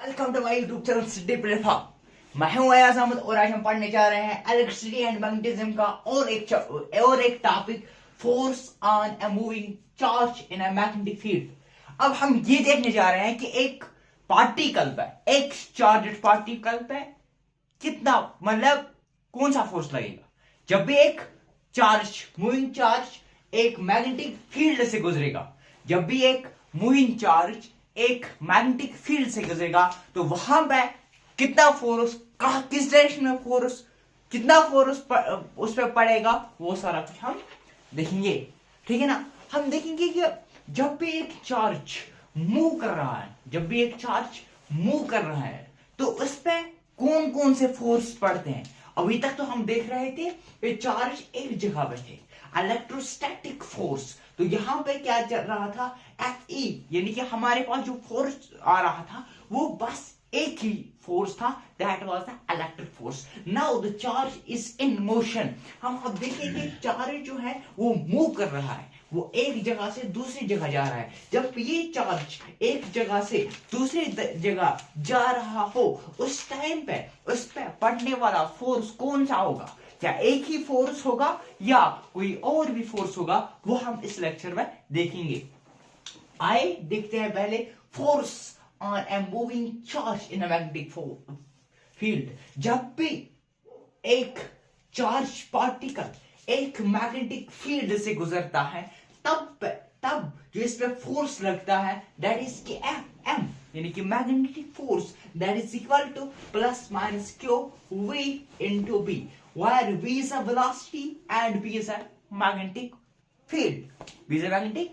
Welcome to my YouTube channel city platform. मैं हूं अयाज अहमद और आज हम पढ़ने जा रहे हैं इलेक्ट्रिसिटी एंड मैग्नेटिज्म का और एक topic, force on a moving charge in a magnetic field. अब हम ये देखने जा रहे हैं कि एक पार्टिकल पे, एक चार्ज पार्टिकल पे कितना मतलब कौन सा फोर्स लगेगा जब भी एक चार्ज, मूविंग चार्ज एक मैग्नेटिक फील्ड से गुजरेगा। जब भी एक मूविंग चार्ज एक मैग्नेटिक फील्ड से गुजरेगा तो वहां पे कितना फोर्स, किस डायरेक्शन में फोर्स, कितना फोर्स उस पर पड़ेगा, वो सारा कुछ हम देखेंगे। ठीक है ना। हम देखेंगे कि जब भी एक चार्ज मूव कर रहा है, जब भी एक चार्ज मूव कर रहा है तो उस पर कौन कौन से फोर्स पड़ते हैं। अभी तक तो हम देख रहे थे ये चार्ज एक जगह पे थे, इलेक्ट्रोस्टैटिक फोर्स। तो यहां पे क्या चल रहा था, Fe, यानी कि हमारे पास जो फोर्स आ रहा था वो बस एक ही फोर्स था, that was the electric force. Now the charge is in motion. हम अब देखेंगे चार्ज जो है वो मूव कर रहा है, वो एक जगह से दूसरी जगह जा रहा है। जब ये चार्ज एक जगह से दूसरी जगह जा रहा हो उस टाइम पे उस पे पड़ने वाला फोर्स कौन सा होगा, क्या एक ही फोर्स होगा या कोई और भी फोर्स होगा, वो हम इस लेक्चर में देखेंगे। आइए देखते हैं पहले force on a moving charge in a magnetic field. जब भी एक चार्ज पार्टिकल एक मैग्नेटिक फील्ड से गुजरता है तब जो इस पे फोर्स लगता है दैट इज के एम, यानी कि magnetic force that is equal to plus minus Q v into B, where v is a velocity and b is a magnetic field, v is a magnetic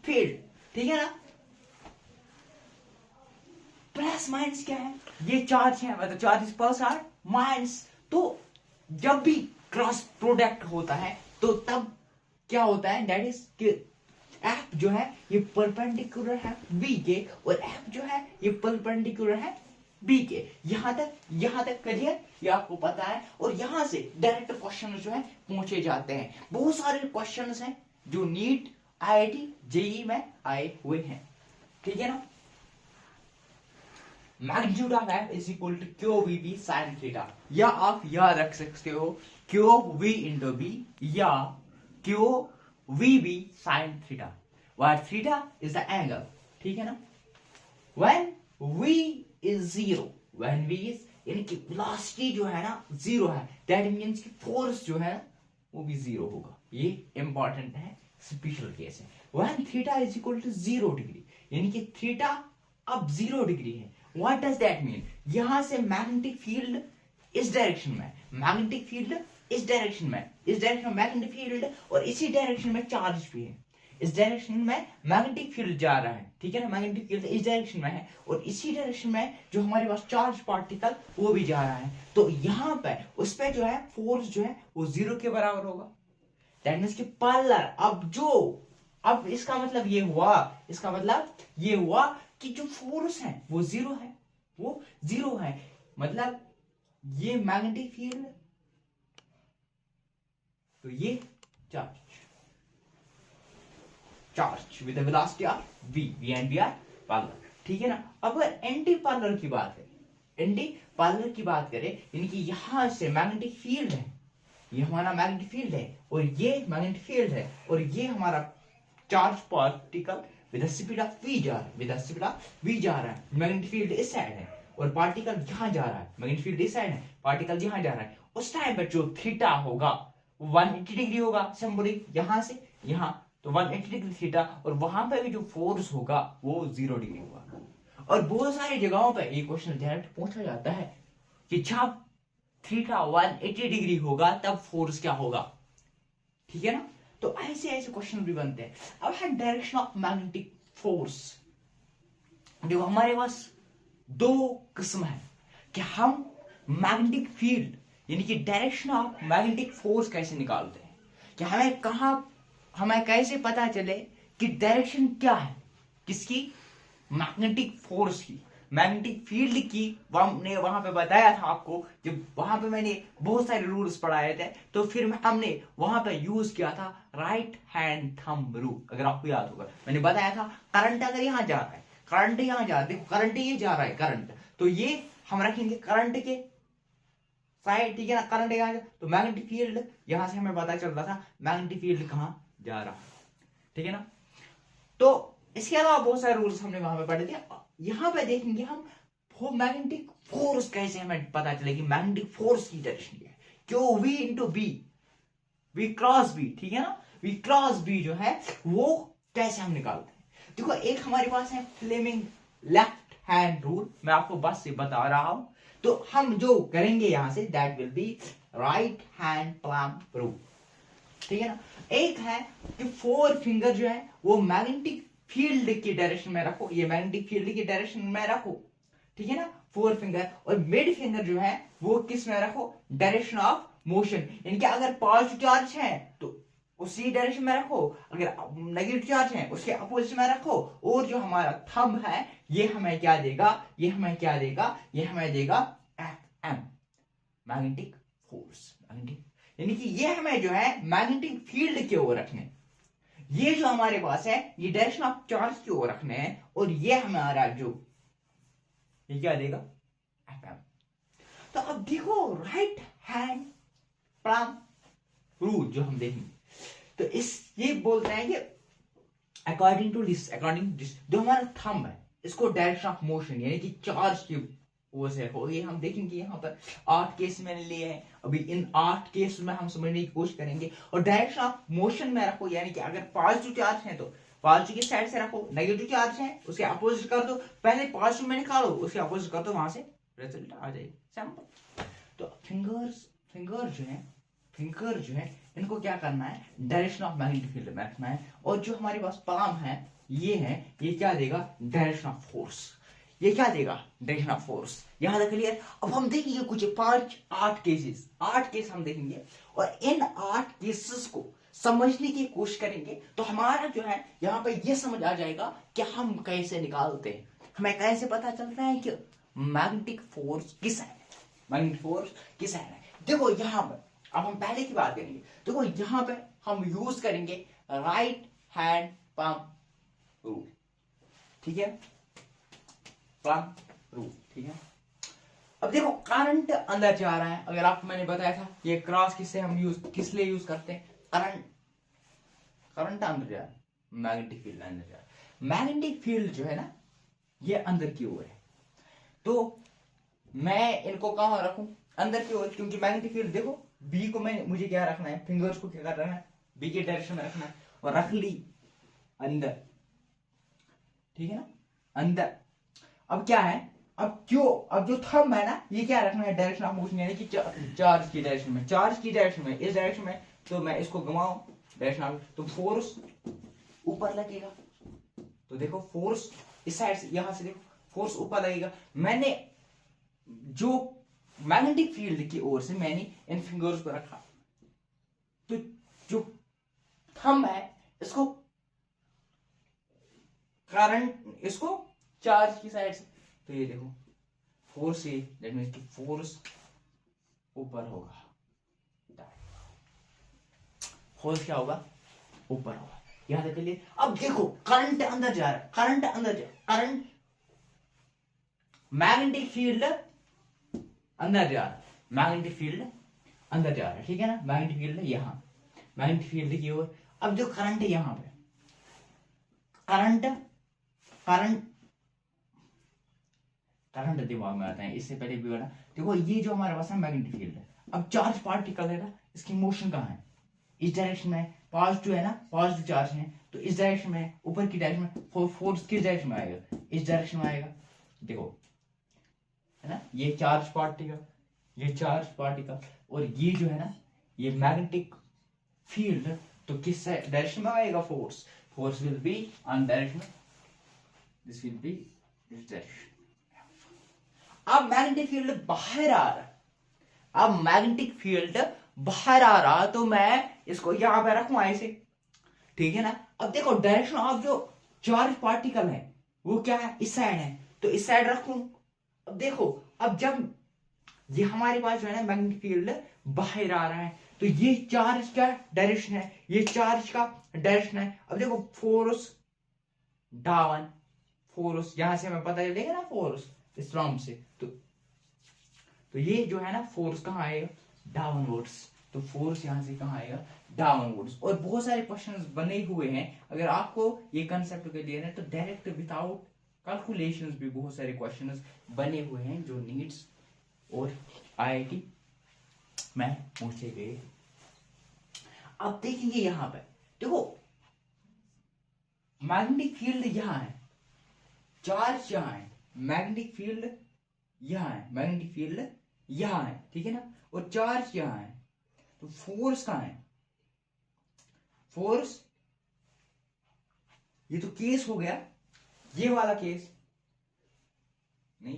field। ठीक है ना। Plus minus क्या है, ये charge है, मतलब charge plus are minus. तो जब भी क्रॉस प्रोडक्ट होता है तो तब क्या होता है, दैट इज एफ जो है ये परपेंडिकुलर है v के और एफ जो है ये परपेंडिकुलर है बी के। यहां तक क्लियर, ये आपको पता है। और यहां से डायरेक्ट क्वेश्चन जो है पूछे जाते हैं। बहुत सारे क्वेश्चंस हैं जो नीट, आईआईटी, जेई में आए हुए हैं। ठीक है ना। Magnitude of F is equal to q v B sine theta, या आप याद रख सकते हो क्यू वी इंटू बी या q v B sine theta, where theta is the angle. ठीक है ना। When v is zero, when v is यानी कि वेलोसिटी जो है ना जीरो है, दैट मींस कि फोर्स जो है वो भी जीरो होगा। ये इंपॉर्टेंट है, स्पेशल केस है। when theta is equal to 0 degree, यानी कि थीटा अब 0 डिग्री है। व्हाट डज दैट मीन, यहां से मैग्नेटिक फील्ड इस डायरेक्शन में, मैग्नेटिक फील्ड इस डायरेक्शन में, इस डायरेक्शन में मैग्नेटिक फील्ड और इसी डायरेक्शन में चार्ज भी है। इस डायरेक्शन में मैग्नेटिक फील्ड जा रहा है। ठीक है ना। मैग्नेटिक फील्ड इस डायरेक्शन में है और इसी डायरेक्शन में जो हमारे पास चार्ज पार्टिकल वो भी जा रहा है। तो यहां पे उस पे जो है फोर्स जो है वो 0 के बराबर होगा। दैट मींस कि पार्लर अब इसका मतलब ये हुआ, इसका मतलब ये हुआ कि जो फोर्स है वो 0 है, वो 0 है। मतलब ये मैग्नेटिक फील्ड तो ये charge with the velocity of v and v are parallel। ठीक है ना। अब अगर एंटी पार्लर की बात करें, एंटी पार्लर की बात करें, यानी कि यहां से मैग्नेटिक फील्ड है, ये हमारा मैग्नेटिक फील्ड है और ये मैग्नेटिक फील्ड है और ये हमारा charge particle with the speed of v जा रहा है, with the speed of v जा रहा है। मैग्नेटिक फील्ड इस साइड है और पार्टिकल यहां जा रहा है, मैग्नेटिक फील्ड इस साइड है, पार्टिकल यहां जा रहा है। उस टाइम पर जो थीटा होगा वो 180 डिग्री होगा, सिंबॉलिक यहां से यहां, तो 180 डिग्री थीटा, और वहां पे भी जो फोर्स होगा वो 0 डिग्री होगा। और बहुत सारी जगहों पे ये क्वेश्चन डायरेक्ट पूछा जाता है कि जब थीटा 180 डिग्री होगा तब फोर्स क्या होगा। ठीक है ना। तो ऐसे ऐसे क्वेश्चन भी बनते हैं। अब है डायरेक्शन ऑफ मैग्नेटिक फोर्स। जो हमारे पास दो किस्म है कि हम मैग्नेटिक फील्ड यानी कि डायरेक्शन ऑफ मैग्नेटिक फोर्स कैसे निकालते हैं, कि हमें कैसे पता चले कि डायरेक्शन क्या है किसकी, मैग्नेटिक फोर्स की, मैग्नेटिक फील्ड की। हमने वहां पे बताया था आपको, जब वहां पे मैंने बहुत सारे रूल्स पढ़ाए थे तो फिर हमने वहां पे यूज किया था राइट हैंड थंब रूल। अगर आपको याद होगा मैंने बताया था करंट अगर यहां जा रहा है, करंट यहां जा रहा है, देखो करंट ये जा रहा है करंट, तो ये हम रखेंगे करंट के साइड, ठीक है ना, करंट यहाँ से, तो मैग्नेटिक फील्ड यहां से हमें पता चलता था मैग्नेटिक फील्ड कहां जा रहा है, ठीक है ना। तो इसके अलावा बहुत सारे रूल्स हमने वहां पे पढ़े थे। यहां पे देखेंगे हम मैग्नेटिक फोर्स कैसे हमें पता चलेगी, मैग्नेटिक फोर्स की डायरेक्शन क्या है, क्यों V into B, V cross B, ठीक है ना, वी क्रॉस बी जो है वो कैसे हम निकालते हैं। देखो एक हमारे पास है फ्लेमिंग लेफ्ट हैंड रूल, मैं आपको बस से बता रहा हूं। तो हम जो करेंगे यहां say that will B right hand plum rule, ठीक है ना। एक है कि 4 फिंगर जो है वो मैग्नेटिक फील्ड की डायरेक्शन में रखो, ये मैग्नेटिक फील्ड की डायरेक्शन में रखो, ठीक है ना, 4 फिंगर। और मिड फिंगर जो है वो किस में रखो, डायरेक्शन ऑफ मोशन, यानी कि अगर पॉजिटिव चार्ज है तो उसी डायरेक्शन में रखो, अगर नेगेटिव चार्ज है उसके अपोजिट में रखो। और जो हमारा थंब है ये हमें क्या देगा, ये हमें क्या देगा, ये हमें देगा एम, मैग्नेटिक फोर्स, मैग्नेटिक, यानी कि ये हमें जो है मैग्नेटिक फील्ड की ओर रखने, ये जो हमारे पास है ये डायरेक्शन ऑफ चार्ज की ओर रखने हैं। और ये हमारा जो ये क्या देगा, एफएम। तो अब देखो राइट हैंड प्लम रूल जो हम देखेंगे, तो इस ये बोलते हैं कि अकॉर्डिंग टू दिस जो हमारा थंब है इसको डायरेक्शन ऑफ मोशन यानी कि चार्ज की ओर से रखो। ये हम देखेंगे यहाँ पर 8 केस मैंने लिए हैं, अभी इन 8 केस में हम समझने की कोशिश करेंगे। और डायरेक्शन ऑफ मोशन में रखो, यानी कि अगर पॉजिटिव चार्ज है तो पॉजिटिव की साइड से रखो, नेगेटिव चार्ज है उसके अपोजिट कर दो, पहले पॉजिटिव में निकालो उसके अपोजिट कर दो, वहां से रिजल्ट आ जाएगा, सिंपल। तो फिंगर जो है इनको क्या करना है, डायरेक्शन ऑफ मैग्नेटिक फील्ड में रखना है। और जो हमारे पास पाम है ये क्या देगा, डायरेक्शन ऑफ फोर्स, ये क्या देगा, डायरेक्शन ऑफ फोर्स। यहां तक क्लियर। अब हम देखेंगे कुछ 8 केस हम देखेंगे और इन 8 केसेस को समझने की कोशिश करेंगे। तो हमारा जो है यहाँ पे ये समझ आ जाएगा कि हम कैसे निकालते हैं, हमें कैसे पता चलता है कि मैग्नेटिक फोर्स किस साइड है, मैग्नेटिक फोर्स किस साइड है। देखो यहाँ पर अब हम पहले की बात करेंगे। देखो यहाँ पे हम यूज करेंगे राइट हैंड पम्प रूल, ठीक है, पम्प रूल, ठीक है। अब देखो करंट अंदर जा रहा है, अगर आपको मैंने बताया था ये क्रॉस किस लिए यूज करते हैं, करंट अंदर जा रहा है, मैग्नेटिक फील्ड अंदर जा रहा है। मैग्नेटिक फील्ड जो है ना ये अंदर की ओर है, तो मैं इनको कहां रखूं, अंदर की ओर, क्योंकि मैग्नेटिक फील्ड देखो बी को मुझे क्या रखना है, फिंगर्स को क्या करना है, बी के डायरेक्शन में रखना है, और रख ली अंदर, ठीक है ना, अंदर। अब क्या है, अब जो थंब है ना ये क्या रखना है, डायरेक्शन ऑफ मोशन, यानी कि चार्ज की डायरेक्शन में, इस डायरेक्शन में। तो मैं इसको घुमाऊं डायरेक्शन ऑफ, तो फोर्स ऊपर लगेगा, तो देखो फोर्स इस साइड से, यहां से देखो फोर्स ऊपर लगेगा। मैंने जो मैग्नेटिक फील्ड की ओर से मैंने इन फिंगर्स को रखा, तो जो थंब है इसको करंट, इसको चार्ज की साइड से, तो ये देखो फोर्स से, दैट मींस कि फोर्स ऊपर होगा, फोर्स क्या होगा, ऊपर होगा, यहां तक क्लियर। अब देखो करंट अंदर जा रहा है, करंट मैग्नेटिक फील्ड अंदर जा रहा है, मैग्नेटिक फील्ड अंदर जा रहा है, ठीक है ना, मैग्नेटिक फील्ड यहां, मैग्नेटिक फील्ड की ओर। अब जो करंट है यहां पे, करंट दिमाग में आता है, इससे पहले भी बना। देखो ये जो हमारे पास है मैग्नेटिक फील्ड है, अब चार्ज पार्टिकल है ना, इसकी मोशन कहां है, इस डायरेक्शन में, पॉजिटिव है ना, पॉजिटिव चार्ज है तो इस डायरेक्शन में, ऊपर की डायरेक्शन में, फोर्स किस डायरेक्शन में आएगा, इस डायरेक्शन में आएगा, देखो है ना, ये चार्ज पार्टिकल, और ये जो है ना ये मैग्नेटिक फील्ड, तो किस डायरेक्शन में आएगा, force will be on direction, this will be this direction. अब मैग्नेटिक फील्ड बाहर आ रहा, तो मैं इसको यहां पे रखूं ऐसे, ठीक है ना। अब देखो डायरेक्शन ऑफ जो चार्ज पार्टिकल है वो क्या है, इस साइड है, तो इस साइड रखूं। अब देखो अब जब ये हमारे पास जो है ना मैग्नेटिक फील्ड बाहर आ रहा है, तो ये चार्ज का डायरेक्शन है, ये चार्ज का डायरेक्शन है। अब देखो फोर्स डाउन, फोर्स यहां से हमें पता चलेगा ना, फोर्स इस फ्रॉम से, तो ये जो है ना फोर्स कहाँ आएगा, डाउनवर्ड्स। तो फोर्स यहाँ से कहाँ आएगा, डाउनवर्ड्स। और बहुत सारे क्वेश्चंस बने हुए हैं, अगर आपको ये कंसेप्ट क्लियर है तो डायरेक्ट विदाउट कैलकुलेशंस भी बहुत सारे क्वेश्चंस बने हुए हैं जो नीट्स और आईआईटी में पूछे गए। अब देखेंगे यहाँ पे, देखो मैग्नेटिक फील्ड यहाँ है, चार्ज यहाँ है, मैग्नेटिक फील्ड यहाँ है, मैग्नेटिक फील्ड यहाँ है, ठीक है ना, और चार्ज यहाँ है। तो फोर्स कहाँ है, फोर्स, ये तो केस हो गया, ये वाला केस नहीं,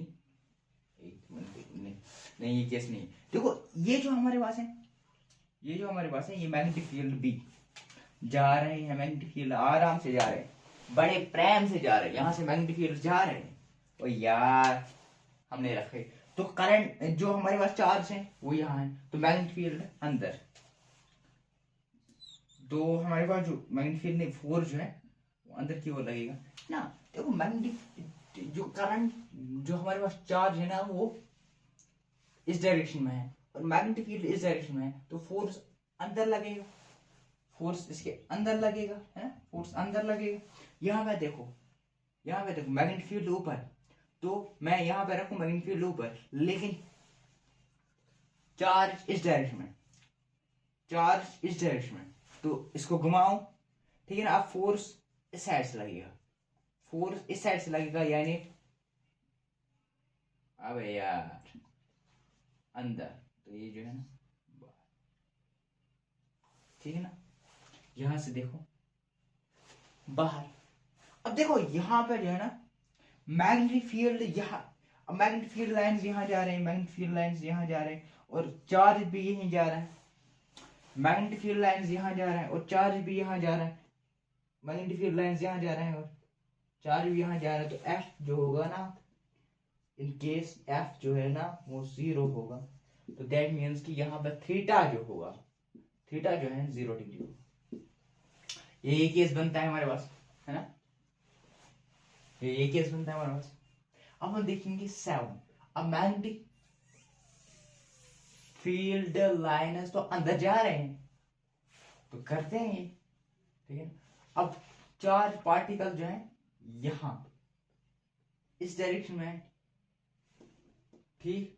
एक मिनट, नहीं ये केस नहीं। देखो ये जो हमारे पास है, ये जो हमारे पास है, ये मैग्नेटिक फील्ड बी जा रहे हैं, मैग्नेटिक फील्ड आराम से जा रहे हैं, बड़े प्रेम से जा रहे हैं, यहां से मैग्नेटिक फील्ड जा रहे हैं, और यार हमने रखे, तो करंट जो हमारे पास चार्ज है वो यहाँ है, तो मैग्नेटिक फील्ड अंदर, तो हमारे पास जो मैग्नेटिक फील्ड नहीं, फोर्स जो है वो अंदर की ओर लगेगा ना। देखो मैग्नेटिक जो करंट जो हमारे पास चार्ज है ना वो इस डायरेक्शन में है, और मैग्नेटिक फील्ड इस डायरेक्शन में है, तो फोर्स अंदर लगेगा, फोर्स इसके अंदर लगेगा, है ना, फोर्स अंदर लगेगा। यहाँ पे देखो, यहाँ पे देखो मैग्नेटिक फील्ड ऊपर, तो मैं यहाँ पे रखूं मैग्नेटिक फील्ड ऊपर, लेकिन चार्ज इस डायरेक्शन में, चार्ज इस डायरेक्शन में, तो इसको घुमाओ, ठीक है ना। अब फोर्स इस साइड से लगेगा, फोर्स इस साइड से लगेगा, यानी अबे यार अंदर, तो ये जो है ना ठीक है ना, यहां से देखो बाहर। अब देखो यहां पर जो है ना मैग्नेटिक फील्ड यहाँ, अब मैग्नेटिक फील्ड लाइंस यहाँ जा रहे हैं, मैग्नेटिक फील्ड लाइंस यहाँ जा रहे हैं, और चार्ज भी यहीं जा रहा है, मैग्नेटिक फील्ड लाइंस यहाँ जा रहा है और चार्ज भी यहाँ जा रहा है, मैग्नेटिक फील्ड लाइंस यहाँ जा रहे हैं और चार्ज भी यहाँ जा रहा है। तो एफ जो होगा ना, इन केस एफ जो है ना वो 0 होगा, तो दैट मीन्स कि यहाँ पर थीटा जो होगा, थीटा जो है 0 डिग्री होगा। ये केस बनता है हमारे पास, है ना, ये केस बनता है हमारे पास। अब हम देखेंगे 7। अब मैग्नेटिक फील्ड लाइन्स तो अंदर जा रहे हैं, तो करते हैं ये, ठीक है। अब चार्ज पार्टिकल जो है यहां इस डायरेक्शन में है, ठीक।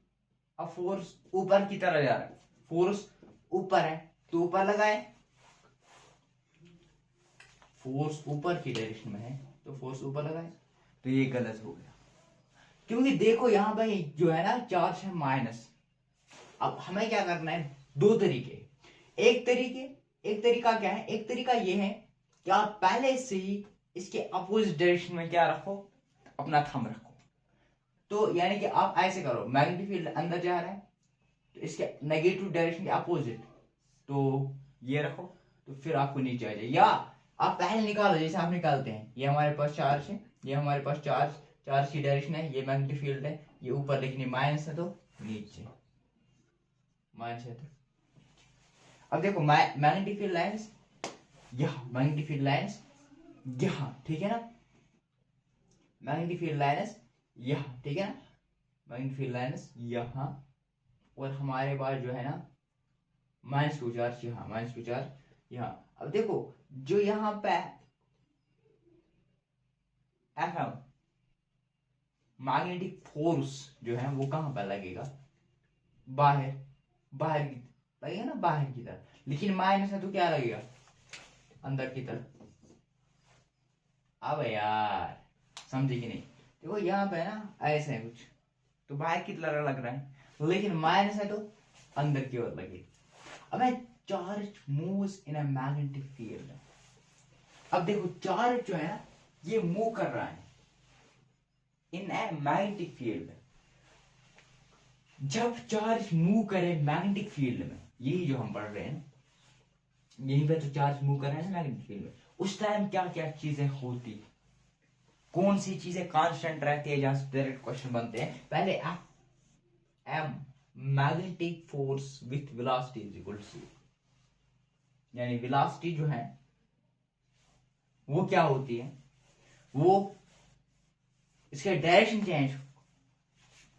अब फोर्स ऊपर की तरह जा रहा है, फोर्स ऊपर है तो ऊपर लगाए, फोर्स ऊपर की डायरेक्शन में है तो फोर्स ऊपर लगाए, तो ये गलत हो गया, क्योंकि देखो यहां पर जो है ना चार्ज है माइनस। अब हमें क्या करना है, दो तरीके, एक तरीका क्या है, एक तरीका ये है कि आप पहले से ही इसके अपोजिट डायरेक्शन में क्या रखो, अपना थंब रखो। तो यानी कि आप ऐसे करो, मैग्नेटिक फील्ड अंदर जा रहा है तो इसके नेगेटिव डायरेक्शन के अपोजिट, तो ये रखो, तो फिर आपको नीचे आ जाए, या आप पहले निकालो जैसे आप निकालते हैं, ये हमारे पास चार्ज है, ये हमारे पास चार्ज की डायरेक्शन है, ये मैग्नेटिक फील्ड है, ये ऊपर लेकिन ये माइनस है तो नीचे, माइनस है तो। अब देखो मैग्नेटिक फील्ड लाइंस यहाँ, मैग्नेटिक फील्ड लाइंस यहाँ, ठीक है ना, मैग्नेटिक फील्ड लाइंस यहाँ, ठीक है ना, मैग्नेटिक फील्ड लाइंस यहाँ, और हमारे पास जो है ना -2 चार्ज यहाँ, -2 चार्ज यहाँ। अब देखो जो यहाँ पे एफ मैग्नेटिक फोर्स जो है वो कहां पर लगेगा, बाहर की लगेगा ना, बाहर की तरफ, लेकिन माइनस है तो क्या लगेगा, अंदर की तरफ। अब यार समझे कि नहीं, देखो यहाँ पे ना ऐसे है कुछ, तो बाहर की तरफ लग रहा है, लेकिन माइनस है तो अंदर की ओर लगेगा। अब charge moves in a magnetic field. अब देखो चार्ज जो है ना ये मूव कर रहा है इन ए मैग्नेटिक फील्ड। जब चार्ज मूव करे मैग्नेटिक फील्ड में, यही जो हम पढ़ रहे हैं, यहीं पे तो चार्ज मूव कर रहा है ना मैग्नेटिक फील्ड में, उस टाइम क्या क्या चीजें होती, कौन सी चीजें कांस्टेंट रहती है, जहां से डायरेक्ट क्वेश्चन बनते हैं। पहले M magnetic force with velocity is equal to 0, यानी वेलोसिटी जो है वो क्या होती है, वो इसके डायरेक्शन चेंज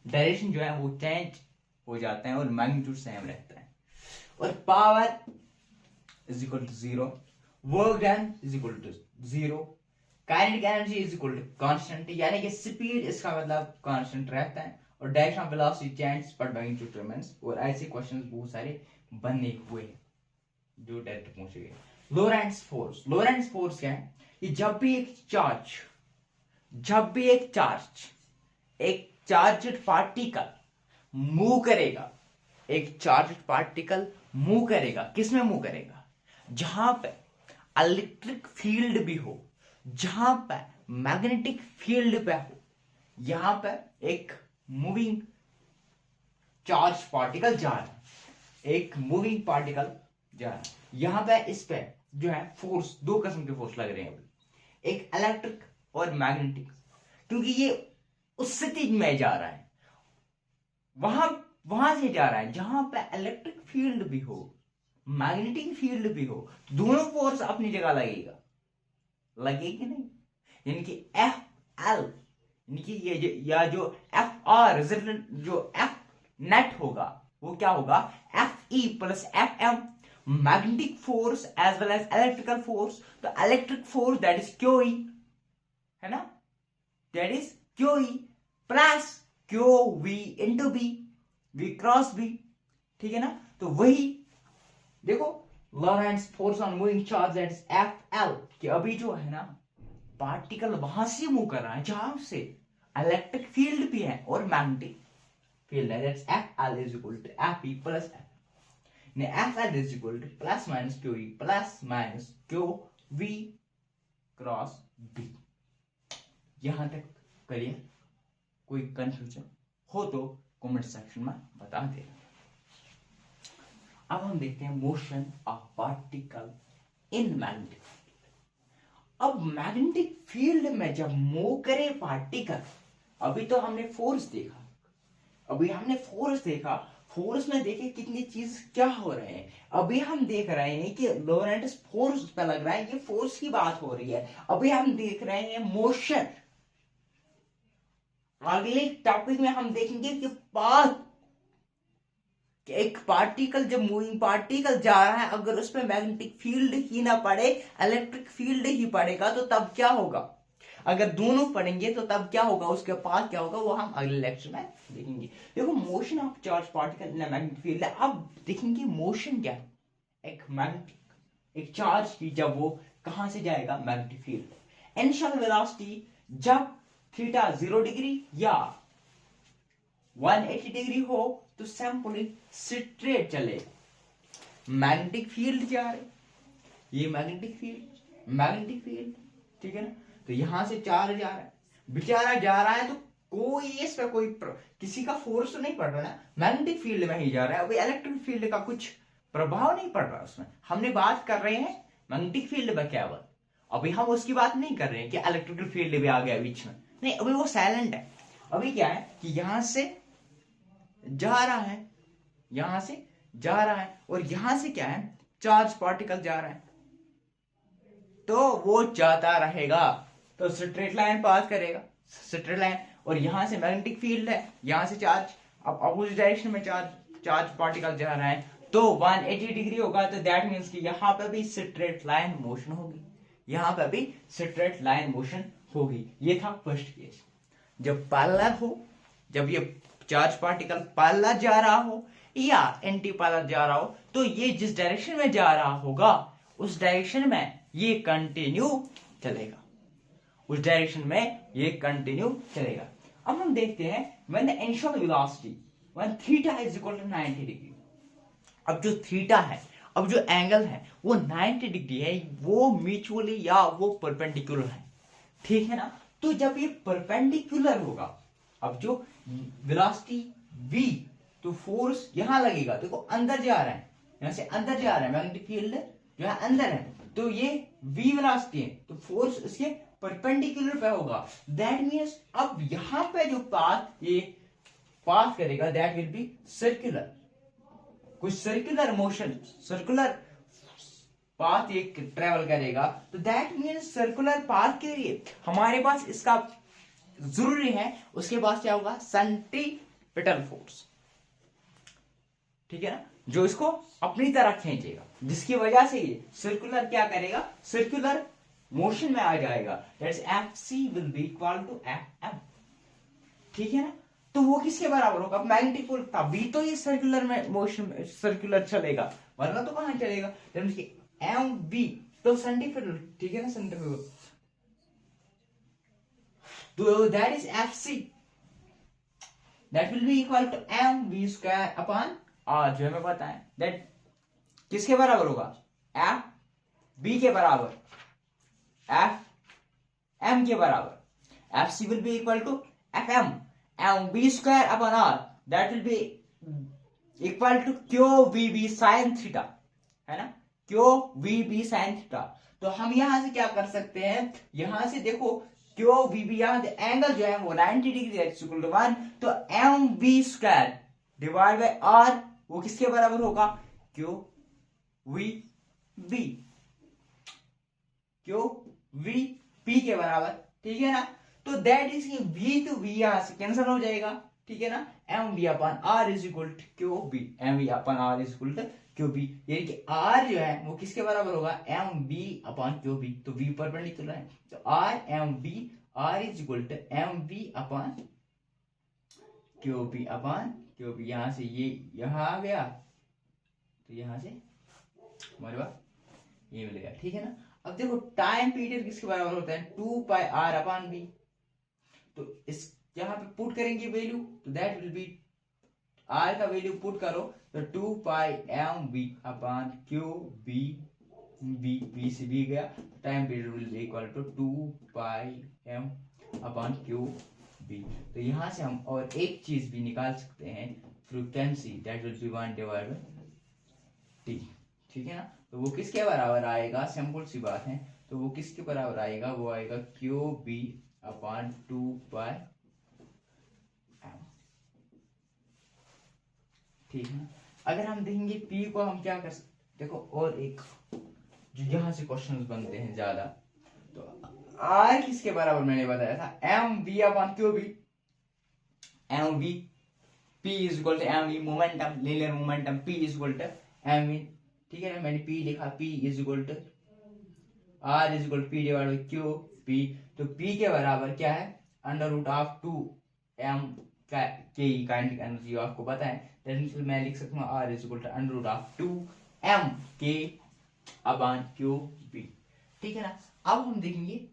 डायरेक्शन जो है वो चेंज हो जाते हैं और मैग्नीट्यूड सेम रहता है। और power is equal to 0, work done is equal to 0, kinetic energy is equal to constant, यानी कि स्पीड इसका मतलब कांस्टेंट रहता है और direction of velocity change but magnitude remains. और ऐसे क्वेश्चंस बहुत सारे बने हुए हैं जो डायरेक्ट पूछे गए। लोरेंट्ज फोर्स, लोरेंट्ज फोर्स क्या है? कि जब भी एक चार्ज्ड पार्टिकल मूव करेगा, एक चार्ज्ड पार्टिकल मूव करेगा, किसमें मूव करेगा? जहां पे इलेक्ट्रिक फील्ड भी हो, जहां पे मैग्नेटिक फील्ड पे हो, यहां पे एक मूविंग चार्ज पार्टिकल जा रहा है, एक मूविंग पार्टिकल जा रहा है। यहां पे इस पे जो है फोर्स, दो किस्म के फोर्स लग रहे हैं, एक इलेक्ट्रिक और मैग्नेटिक, क्योंकि ये उस स्थिति में जा रहा है, वहां से जा रहा है जहां पे इलेक्ट्रिक फील्ड भी हो, मैग्नेटिक फील्ड भी हो, दोनों फोर्स अपनी जगह लगेगी नहीं। यानी कि एफ एल, यानी कि ये या जो एफ आर रिजल्टेंट, जो एफ नेट होगा वो क्या होगा? F E plus F M, magnetic force as well as electrical force. तो electric force that is Q E, है ना, that is Q E plus Q we into B, V cross B, ठीक है ना। तो वही देखो Lorentz force on moving charge that is F L, कि अभी जो है ना पार्टिकल वहां से मूव कर रहा है जहां से इलेक्ट्रिक फील्ड भी है और मैग्नेटिक फील्ड है, that's F L is equal to F E plus F, ने F L is equal to plus minus Q E plus minus Q V cross B. यहां तक करिए, कोई कंफ्यूजन हो तो कमेंट सेक्शन में बता दे। अब हम देखते हैं motion of particle in magnetic field. अब मैग्नेटिक फील्ड में जब मूव करे पार्टिकल, अभी तो हमने फोर्स देखा, फोर्स में देखे कितनी चीज क्या हो रहे हैं। अभी हम देख रहे हैं कि लोरेंट्ज फोर्स पे लग रहा है, ये फोर्स की बात हो रही है। अभी हम देख रहे हैं मोशन। अगले टॉपिक में हम देखेंगे कि पाथ, एक पार्टिकल, जब मूविंग पार्टिकल जा रहा है, अगर उस पर मैग्नेटिक फील्ड ही ना पड़े, इलेक्ट्रिक फील्ड ही पड़ेगा, तो तब क्या होगा? अगर दोनों पढ़ेंगे तो तब क्या होगा, उसके पास क्या होगा, वो हम अगले लेक्चर में देखेंगे। देखो motion of charge particle in magnetic field, अब देखेंगे मोशन क्या है एक चार्ज की, जब वो कहां से जाएगा मैग्नेटिक फील्ड। इनिशियल वेलोसिटी जब थीटा 0 डिग्री या 180 डिग्री हो तो सिंपली स्ट्रेट चलेगा। मैग्नेटिक फील्ड जा रहे, ये मैग्नेटिक फील्ड, ठीक है ना। तो यहां से चार्ज जा रहा है, बेचारा जा रहा है, तो कोई इस पे कोई किसी का फोर्स तो नहीं पड़ रहा ना, मैग्नेटिक फील्ड में ही जा रहा है। अभी इलेक्ट्रिक फील्ड का कुछ प्रभाव नहीं पड़ रहा उसमें। हमने बात कर रहे हैं मैग्नेटिक फील्ड में केवल, अभी हम उसकी बात नहीं कर रहे हैं कि इलेक्ट्रिकल फील्ड भी आ गया बीच में, नहीं, अभी वो साइलेंट है। अभी क्या है कि यहां से जा रहा है, और यहां से क्या है, चार्ज पार्टिकल जा रहा है, तो वो जाता रहेगा, तो स्ट्रेट लाइन पास करेगा, स्ट्रेट लाइन। और यहां से मैग्नेटिक फील्ड है, यहां से चार्ज, अब अपोजिट डायरेक्शन में चार्ज पार्टिकल जा रहा है, तो 180 डिग्री होगा। तो दैट मींस कि यहां पे भी स्ट्रेट लाइन मोशन होगी, ये था फर्स्ट केस। जब पैरेलल हो, जब ये चार्ज पार्टिकल पैरेलल जा रहा हो या एंटी पैरेलल जा रहा हो, तो ये जिस डायरेक्शन में जा रहा होगा उस डायरेक्शन में ये कंटिन्यू चलेगा, अब हम देखते हैं when the initial velocity when theta is equal to 90 degree. अब जो थीटा है, अब जो एंगल है वो 90 डिग्री है, वो म्यूचुअली या वो परपेंडिकुलर है, ठीक है ना। तो जब ये परपेंडिकुलर होगा, अब जो वेलोसिटी v, तो फोर्स यहां लगेगा, देखो अंदर जा रहा है, यहां से अंदर जा रहा है, मैग्नेटिक फील्ड जो है अंदर है, तो ये v वेलोसिटी है, तो फोर्स इसके परपेंडिकुलर पे होगा। दैट मींस अब यहां पे जो पाथ ये पास करेगा दैट विल बी सर्कुलर, कुछ सर्कुलर मोशन, सर्कुलर पाथ एक ट्रेवल करेगा, तो दैट मींस सर्कुलर पाथ के लिए हमारे पास इसका जरूरी है, उसके पास क्या होगा, सेंट्रीपिटल फोर्स, ठीक है ना, जो इसको अपनी तरफ खींचेगा, जिसकी वजह से ये सर्कुलर क्या करेगा, सर्कुलर मोशन में आ जाएगा। That's Fc will be equal to Fm, ठीक है ना। तो वो किसके बराबर होगा, मैग्नेटिक फोर्स, तभी तो ये सर्कुलर में मोशन, सर्कुलर चलेगा, वरना तो कहां चलेगा। Mv तो सेंट्रीफ्यूगल, ठीक है ना, सेंट्रीफ्यूगल, तो that is Fc, that will be equal to mv square upon r, जो हमें पता है दैट किसके बराबर होगा, एफ बी के बराबर, एफ एम के बराबर, Fc will be equal to Fm mv square upon r, that will be equal to QVB sin theta, है ना, QVB sin थीटा। तो हम यहां से क्या कर सकते हैं, यहां से देखो QVB, यहां से एंगल जो है वो 90 डिग्री है, इक्वल टू 1, तो mv square divide by r वो किसके बराबर होगा, QVB, QVP के बराबर, ठीक है ना। तो that is v to v यहां से कैंसिल हो जाएगा, ठीक है ना, mv अपॉन r is equal to QB, mv अपॉन r is equal to QB, यानी कि r जो है वो किसके बराबर होगा, mv अपॉन QB, तो v परपेंडिकुलर है, तो r mv, r is equal to mv upon QB upon QB, यहां से ये यहां आ गया, तो यहां से हमारे पास ये मिलेगा, ठीक है ना। अब देखो टाइम पीरियड किसके बराबर होता है, 2 पाई r अपॉन b, तो इस यहां पे पुट करेंगे वैल्यू, तो दैट विल बी, r का वैल्यू पुट करो तो 2 pi mv upon qb, b से b गया, time period will be equal to 2 pi m upon qb। तो यहां से हम और एक चीज भी निकाल सकते हैं, frequency, that will B 1 divide by t, ठीक है ना। तो वो किसके बराबर आएगा, सिंपल सी बात है, तो वो किसके बराबर आएगा, वो आएगा QB अपॉन 2 पाई m, ठीक है ना। अगर हम देखेंगे P को हम क्या कर सकते, देखो और एक जो यहां से क्वेश्चंस बनते हैं ज्यादा, तो R किसके बराबर मैंने बताया था, mv upon QB, mv P is equal to mv, momentum, linear momentum, P is equal to mv, ठीक है ना, मैंने P लिखा, P is equal to R is equal to P divide by Q P, तो P के बराबर क्या है, अंडर रूट ऑफ 2 m का के काइनेटिक एनर्जी आपको पता है, दैट मैं लिख सकता हूँ R is equal to under root of 2 m k upon Q B, ठीक है ना। अब हम देखेंगे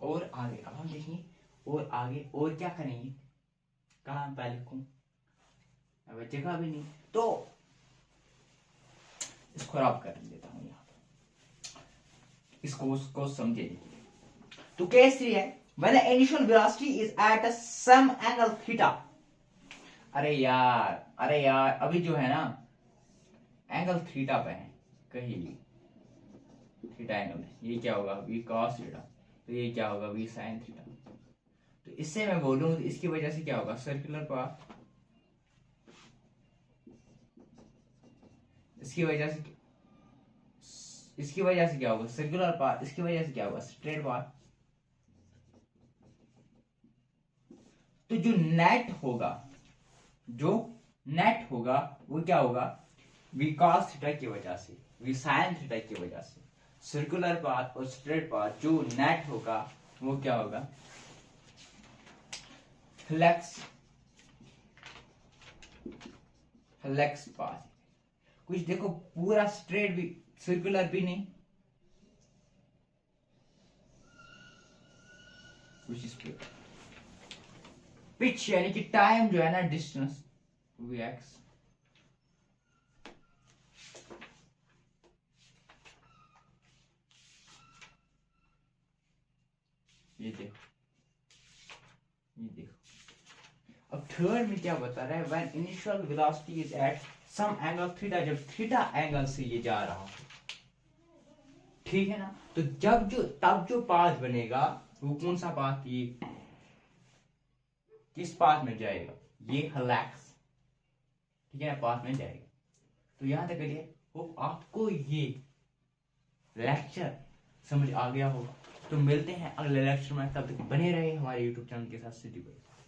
और आगे, अब हम देखेंगे और आगे, और क्या करेंगे, कहाँ पे लिखूं, अब जगह भी नहीं, तो इसको खराब कर देता हूं यहाँ, इसको समझे। तो केस 3 है, when the initial velocity is at a some angle theta, अरे यार अभी जो है ना एंगल थीटा पे है, कहीं भी थीटा एंगल है, ये क्या होगा, v cos थीटा, तो ये क्या होगा, v sin थीटा। तो इससे मैं बोलूं तो इसकी वजह से क्या होगा, सर्कुलर पाथ, इसकी वजह से क्या होगा, सर्कुलर पाथ, इसकी वजह से क्या होगा, स्ट्रेट पाथ। तो जो नेट होगा वो क्या होगा, v cos थीटा की वजह से, v sin थीटा की वजह से, सर्कुलर पाथ और स्ट्रेट पाथ जो नेट होगा वो क्या होगा, फ्लेक्स पाथ। कुछ देखो पूरा स्ट्रेट भी, सर्कुलर भी नहीं, कुछ स्ट्रेट। पिच यानी कि टाइम जो है ना, डिस्टेंस vx, ये देखो। अब थर्ड में क्या बता रहा है, when initial velocity is at some angle theta, जब थीटा एंगल से ये जा रहा हो, ठीक है ना, तो तब जो पाथ बनेगा वो कौन सा पाथ, ये किस पाथ में जाएगा, ये हेलिक्स, ठीक है ना, पाथ में जाएगा। तो यहां तक करिए, होप आपको ये लेक्चर समझ आ गया होगा। तो मिलते हैं अगले लेक्चर में, तब तक बने रहे हमारे यूट्यूब चैनल के साथ सिटी पर।